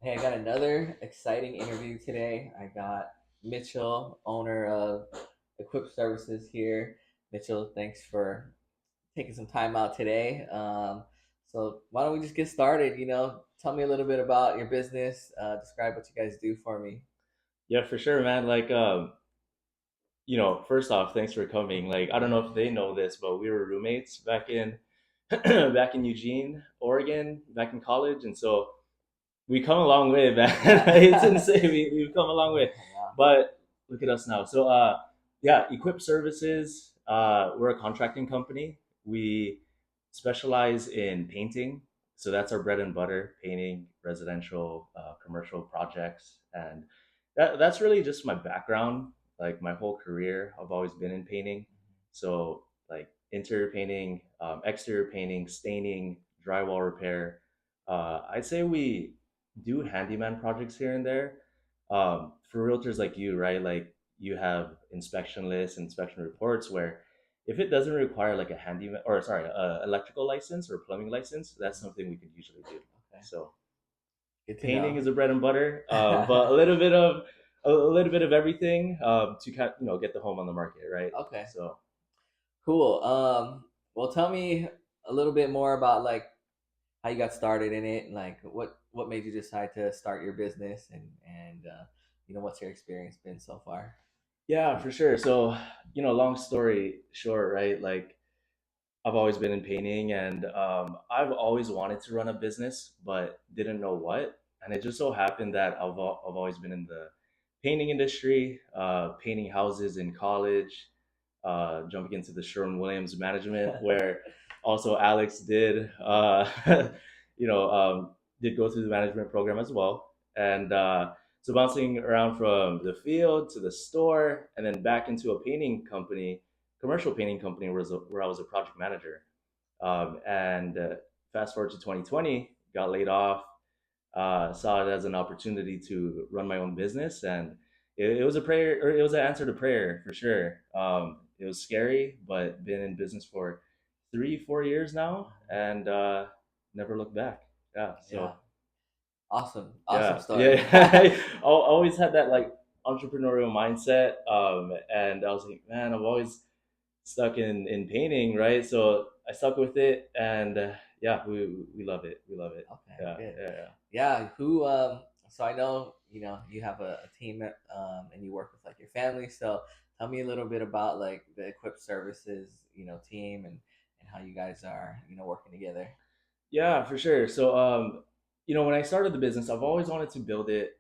Hey, I got another exciting interview today. I got Mitchell, owner of Equip Services here. Mitchell, thanks for taking some time out today. So why don't we just get started? Tell me a little bit about your business. Describe what you guys do for me. Yeah, for sure, man. First off, thanks for coming. Like, I don't know if they know this, but we were roommates back in back in Eugene, Oregon, back in college, and so we come a long way, man. It's Yeah. insane. We've come a long way, Wow. but look at us now. Yeah, Equip Services. We're a contracting company. We specialize in painting, so that's our bread and butter: painting, residential, commercial projects, and that's really just my background. Like my whole career, I've always been in painting. So like interior painting, exterior painting, staining, drywall repair. I'd say we do handyman projects here and there. For realtors like you, right? Like you have inspection lists, inspection reports where if it doesn't require like a handyman or sorry, a electrical license or plumbing license, that's something we could usually do. Okay. So Good to painting know. is a bread and butter, but a little bit of everything to get the home on the market, right? Okay. So Cool. Well, tell me a little bit more about like how you got started in it, and like what made you decide to start your business, and what's your experience been so far? yeah, for sure. So long story short, right? Like I've always been in painting, and I've always wanted to run a business, but didn't know what. And it just so happened that I've always been in the painting industry, painting houses in college, jumping into the Sherwin-Williams management, where also Alex did, you know, did go through the management program as well. And so bouncing around from the field to the store, and then back into a painting company, commercial painting company, where I was a project manager. And fast forward to 2020, got laid off, saw it as an opportunity to run my own business, and it was a prayer, or it was an answer to prayer for sure. It was scary, but been in business for 3 4 years now, and never looked back. Yeah, Yeah, so awesome yeah, story. yeah. I always had that like entrepreneurial mindset, and I was like, man, I've always stuck in painting, right? So I stuck with it, and yeah, we love it. We love it. Okay, Yeah, good. yeah, yeah. Yeah, who so I know, you have a team, and you work with like your family. So tell me a little bit about like the Equip Services, team, and how you guys are, working together. Yeah, for sure. So, when I started the business, I've always wanted to build it,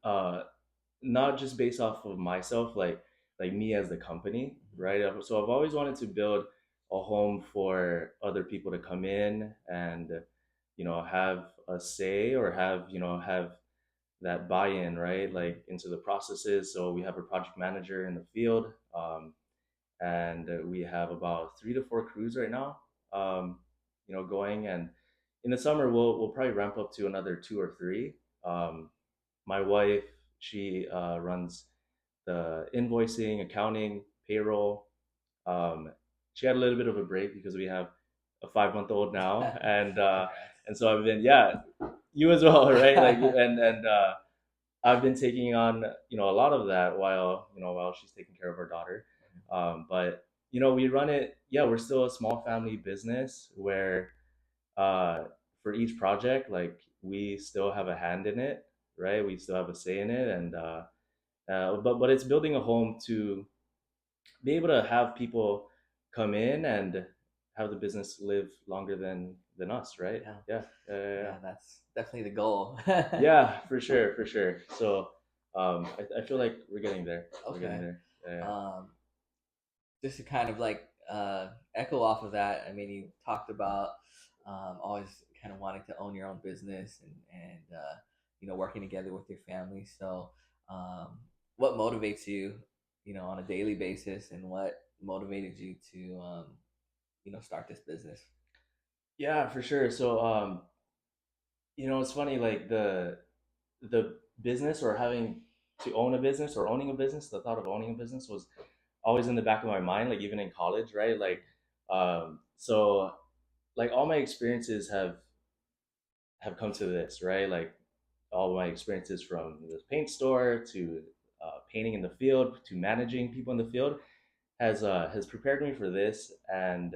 uh, not just based off of myself, like me as the company, right? So I've always wanted to build a home for other people to come in and, have a say, or have that buy-in, right? Like into the processes. So we have a project manager in the field, and we have about 3 to 4 crews right now, going. And in the summer, we'll probably ramp up to another two or three. My wife, she runs the invoicing, accounting, payroll. Um, she had a little bit of a break because we have a 5 month old now, and Congrats. so I've been, yeah, you as well, right? Like, and I've been taking on, a lot of that while she's taking care of our daughter. But we run it. Yeah, we're still a small family business where, for each project, like we still have a hand in it, right? We still have a say in it, and but it's building a home to be able to have people come in and have the business live longer than us, right? Yeah, Yeah, yeah, yeah, yeah. yeah, that's definitely the goal. Yeah, for sure, for sure. So, I feel like we're getting there. We're getting Okay. there. Yeah, Um, just to kind of like echo off of that, I mean, you talked about always kind of wanting to own your own business, and working together with your family. So, um, what motivates you, on a daily basis, and what motivated you to, start this business? yeah, for sure. So, it's funny, like the business, or having to own a business, or owning a business. The thought of owning a business was always in the back of my mind, like even in college, right? So like all my experiences have come to this, right? Like all my experiences from the paint store to painting in the field to managing people in the field has prepared me for this. And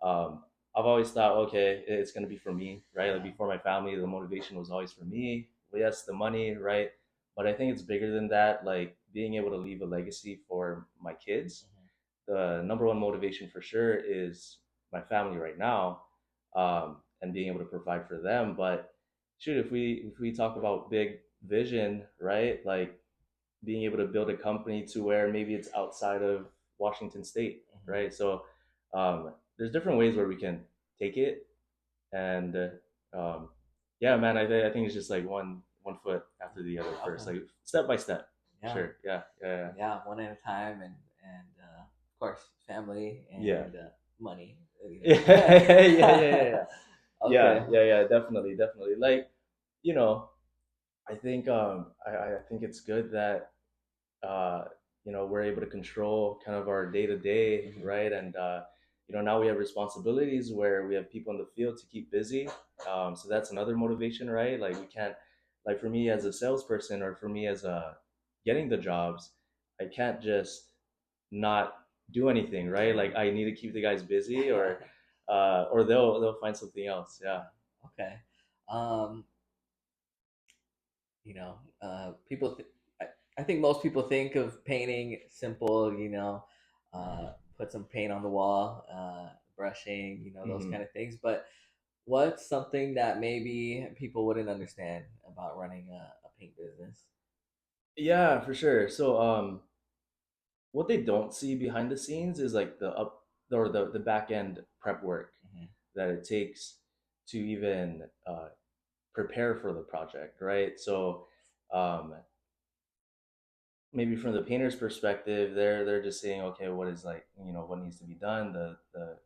um, I've always thought, okay, it's gonna be for me, right? Like Yeah. before my family, the motivation was always for me. Well, yes, the money, right? But I think it's bigger than that. Like being able to leave a legacy for my kids. Mhm. The number one motivation for sure is my family right now, and being able to provide for them. But shoot, if we talk about big vision, right? Like being able to build a company to where maybe it's outside of Washington State, Mhm. right? So there's different ways where we can take it, and yeah, man, I think it's just like one foot after the other first, Okay. like step by step. Yeah. Sure, yeah, yeah, Yeah. One at a time, and of course, family yeah, and money. yeah, yeah, yeah, yeah, yeah, yeah, Okay. yeah, yeah, definitely, definitely. Like you know, I think I think it's good that uh, we're able to control kind of our day to day, Mhm. right? And now we have responsibilities where we have people in the field to keep busy. So that's another motivation, right? Like we can't, like for me as a salesperson or for me as a getting the jobs, I can't just not do anything, right? Like I need to keep the guys busy, or they'll find something else. Yeah. Yeah. Okay. Um, people. I think most people think of painting simple. Put some paint on the wall, brushing. Those Hmm. kind of things. But what's something that maybe people wouldn't understand about running a paint business? Yeah, for sure. So what they don't see behind the scenes is like the up or the back end prep work Hmm. that it takes to even prepare for the project, right? So um, maybe from the painter's perspective, they're just saying, okay, what is like what needs to be done. The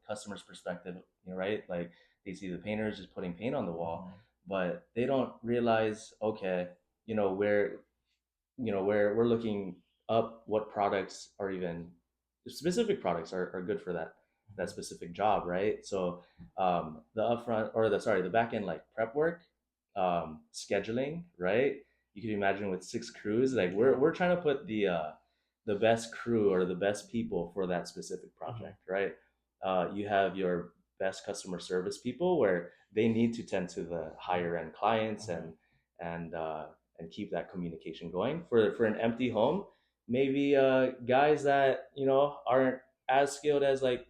customer's perspective, right? Like they see the painters just putting paint on the wall, Hmm. but they don't realize, okay, where we're looking up what products are even specific products are good for that Hmm. specific job, right? So the upfront or the back end like prep work, scheduling, right? You can imagine with 6 crews, like we're Yeah. we're trying to put the best crew or the best people for that specific Hmm. project, right? You have your best customer service people where they need to tend to the higher end clients Hmm. and and keep that communication going. For an empty home, maybe guys that aren't as skilled as like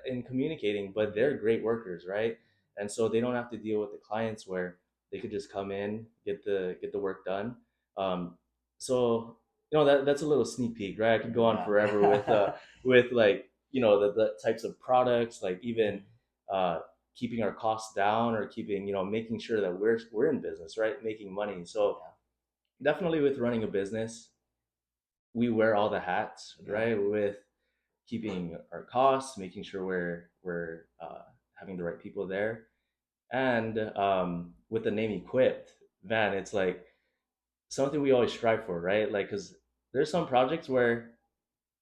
in communicating, but they're great workers, right? And so they don't have to deal with the clients where they could just come in, get the work done. um, so that's a little sneak peek, right? I could go on Yeah. forever with like the types of products, like even Mhm. uh, keeping our costs down or keeping making sure that we're in business, right, making money. So Yeah. definitely with running a business, we wear all the hats, Yeah. right? With keeping our costs, making sure we're having the right people there, and with the name equipped, man, it's like something we always strive for, right? Like because there's some projects where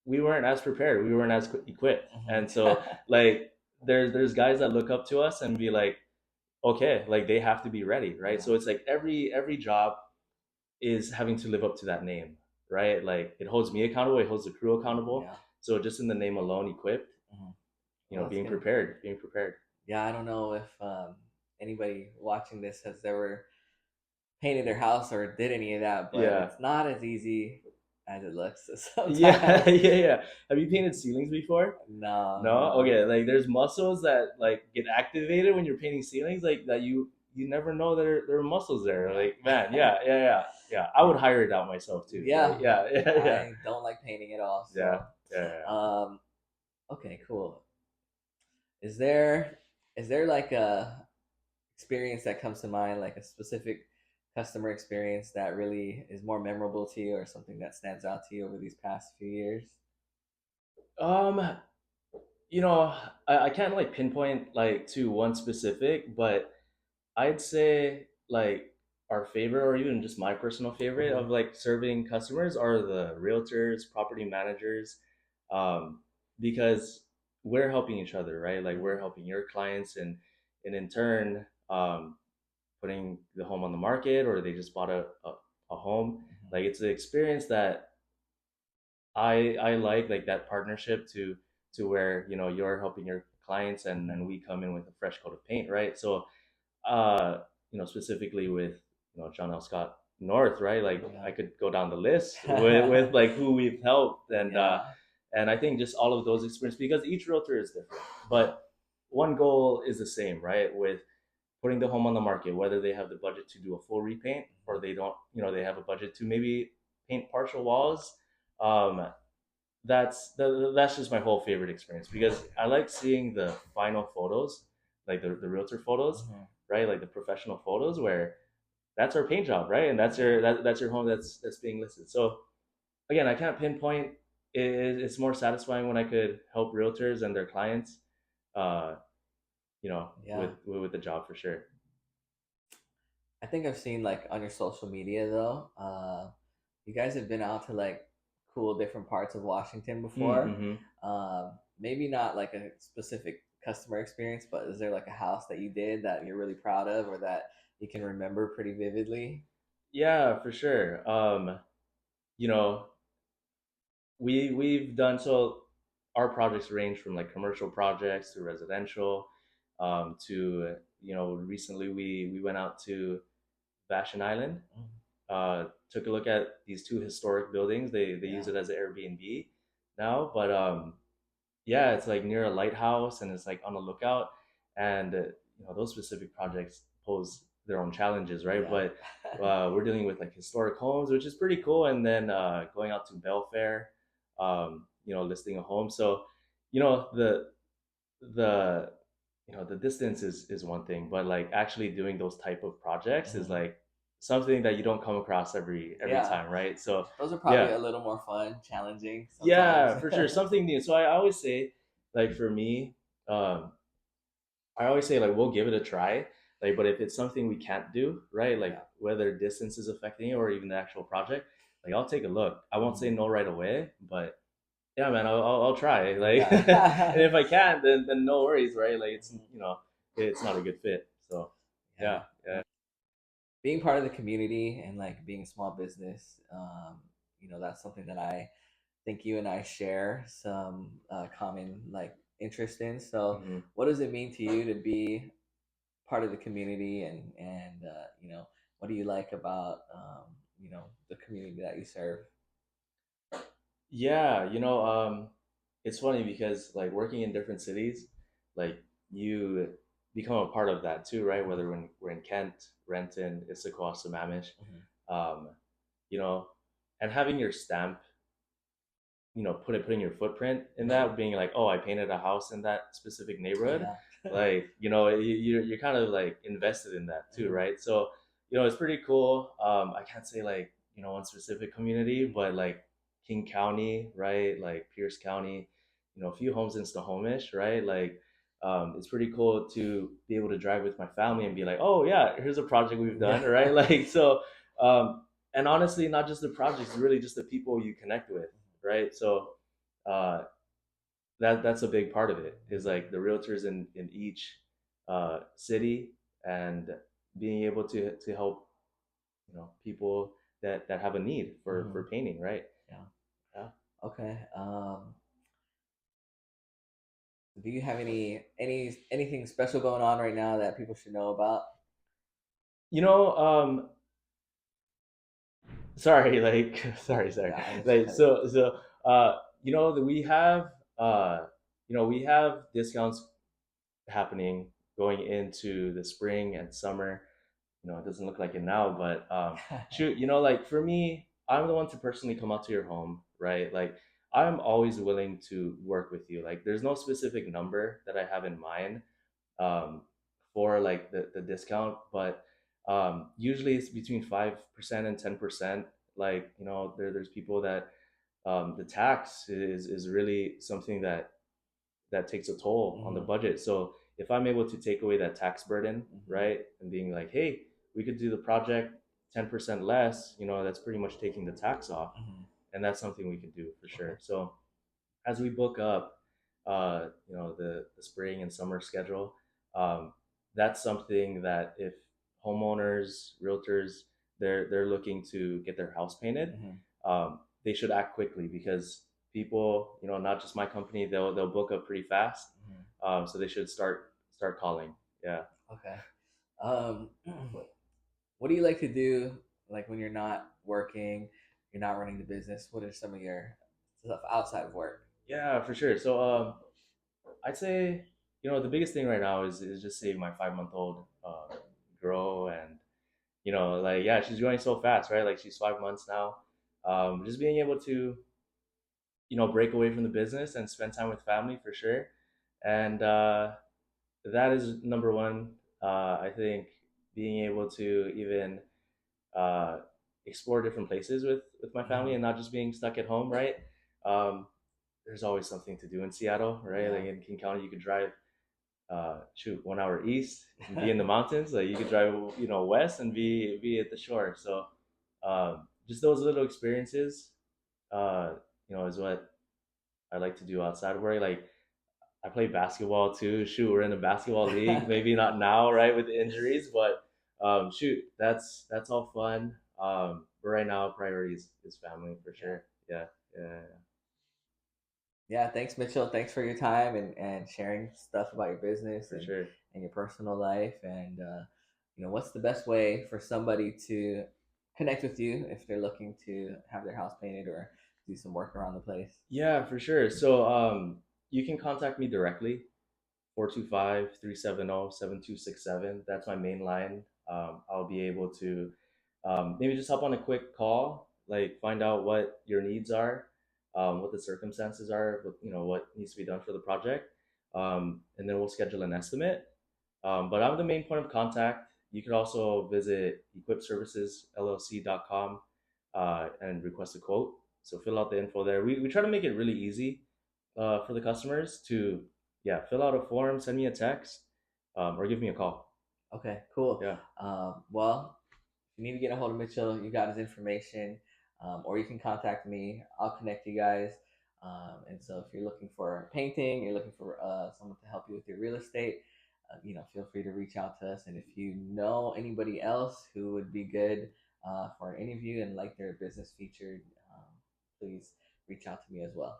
we weren't as prepared, we weren't as equipped, Mhm. and so like there's guys that look up to us and be like, okay, like they have to be ready, right? Yeah. So it's like every job is having to live up to that name, right? Like it holds me accountable, it holds the crew accountable. Yeah. So just in the name alone, equipped, Mhm. Well, that's being good. prepared, being prepared. Yeah, I don't know if anybody watching this has ever painted their house or did any of that, but Yeah, it's not as easy as it looks yeah, sometimes. yeah, yeah. Have you painted ceilings before? No, No? no. Okay, like there's muscles that like get activated when you're painting ceilings, like that you never know there are muscles there. Yeah. Like, man, yeah, yeah, yeah, yeah. I would hire it out myself too. Like, Yeah. yeah, yeah, yeah, I don't like painting at all, yeah, so yeah, um okay, cool. Is there like a experience that comes to mind, like a specific customer experience that really is more memorable to you or something that stands out to you over these past few years? yeah. You know, I can't like pinpoint like to one specific, but I'd say like our favorite or even just my personal favorite Hmm. of like serving customers are the realtors, property managers, um, because we're helping each other, right? Like we're Hmm. helping your clients, and in turn, putting the home on the market or they just bought a home. Mhm. Like it's an experience that I like that partnership to where you're helping your clients and Mhm. we come in with a fresh coat of paint, right? So specifically with John L. Scott North, right? Like I could go down the list with Yeah. like who we've helped Yeah. and I think just all of those experiences because each realtor is different, but one goal is the same, right? With putting the home on the market, whether they have the budget to do a full repaint or they don't, they have a budget to maybe paint partial walls. Um, that's just my whole favorite experience because I like seeing the final photos, like the realtor photos, Mhm. right? Like the professional photos where that's our paint job, right? And that's your home that's being listed. So again, I can't pinpoint. It's more satisfying when I could help realtors and their clients, uh, Yeah. with the job for sure. I think I've seen like on your social media though, you guys have been out to like cool different parts of Washington before. Mm-hmm. Maybe not like a specific customer experience, but is there like a house that you did that you're really proud of or that you can remember pretty vividly? Yeah, for sure. You know, we've done so. Our projects range from like commercial projects to residential, to recently we went out to Vashon Island, took a look at these two historic buildings. They use Yeah. it as an Airbnb now, but yeah, it's like near a lighthouse and it's like on a lookout, and those specific projects pose their own challenges, right? Yeah. But we're dealing with like historic homes, which is pretty cool, and then going out to Belfair, listing a home. So the the the distance is one thing, but like actually doing those type of projects is Mhm. like something that you don't come across every Yeah. time, right? So Those are probably yeah, a little more fun, challenging sometimes. yeah, for sure, something new. So I always say, like for me, um, I always say like we'll give it a try, like but if it's something we can't do, right, like Yeah. whether distance is affecting it or even the actual project, like I'll take a look. I won't say Mhm. no right away, but yeah, man, I'll try. Like, and Yeah. if I can't, then no worries, right? Like it's Mhm. it's not a good fit. So Yeah. yeah, yeah. Being part of the community and like being a small business, that's something that I think you and I share some common like interest in. So, Hmm. what does it mean to you to be part of the community, and what do you like about the community that you serve? Yeah, it's funny because like working in different cities, like you become a part of that too, right? Whether when we're in Kent, Renton, Issaquah, Sammamish, Mhm. um, you know, and having your stamp, putting your footprint in that, being like, oh, I painted a house in that specific neighborhood, Yeah. like you're kind of like invested in that too, Mhm. right? So it's pretty cool. I can't say like one specific community, but like King County, right? Like Pierce County, a few homes in Snohomish, right? Like it's pretty cool to be able to drive with my family and be like, oh yeah, here's a project we've done, Yeah. right? Like so, um, and honestly, not just the projects, really just the people you connect with, right? So uh, that's a big part of it is like the realtors in each city and being able to help people that have a need for Mhm. painting, right? Yeah. Yeah. Okay. Do you have anything special going on right now that people should know about? You know, sorry, like sorry, Yeah, I didn't like cut it. so that we have we have discounts happening going into the spring and summer. It doesn't look like it now, but shoot, like for me, I'm the one to personally come out to your home, right? Like I'm always willing to work with you. Like there's no specific number that I have in mind, um, for like the discount, but usually it's between 5% and 10%. Like there's people that the tax is really something that takes a toll on the Mhm. budget. So if I'm able to take away that tax burden, Mhm. right, and being like, hey, we could do the project 10% less, that's pretty much taking the tax off, Mhm. and that's something we can do for Okay. sure. So as we book up, the spring and summer schedule, that's something that if homeowners, realtors, they're looking to get their house painted, Mm-hmm. they should act quickly because people, not just my company, they'll book up pretty fast. Mm-hmm. So they should start calling. Yeah, Okay. Um, what do you like to do, like when you're not working, you're not running the business? What are some of your stuff outside of work? yeah, for sure. So I'd say the biggest thing right now is just seeing my 5 month old grow, and like, yeah, she's growing so fast, right? Like, she's 5 months now. Just being able to break away from the business and spend time with family for sure. And that is number one. I think being able to even uh, explore different places with my family Mm-hmm. and not just being stuck at home, right? Um, there's always something to do in Seattle, right? Yeah. Like in King County, you could drive, 1 hour east and be in the mountains. Like, you could drive, west and be at the shore. So just those little experiences, uh, is what I like to do outside of work. Like, I play basketball too. Shoot, we're in a basketball league. Maybe not now, right, with the injuries, but shoot, that's all fun. But right now, priorities is family for Yeah. sure. Yeah, yeah, Yeah, thanks, Mitchell. Thanks for your time and sharing stuff about your business for sure. and your personal life. And, what's the best way for somebody to connect with you if they're looking to have their house painted or do some work around the place? Yeah, for sure. So you can contact me directly, 425-370-7267. That's my main line. I'll be able to maybe just hop on a quick call, like find out what your needs are, what the circumstances are, what needs to be done for the project, and then we'll schedule an estimate. But I'm the main point of contact. You could also visit equipservicesllc.com and request a quote. So fill out the info there. We try to make it really easy for the customers to, yeah, fill out a form, send me a text, or give me a call. Okay, cool. Yeah, Well, if you need to get a hold of Mitchell, you got his information, or you can contact me. I'll connect you guys. And so, if you're looking for painting, you're looking for someone to help you with your real estate, feel free to reach out to us. And if you know anybody else who would be good for an interview and like their business featured, please reach out to me as well.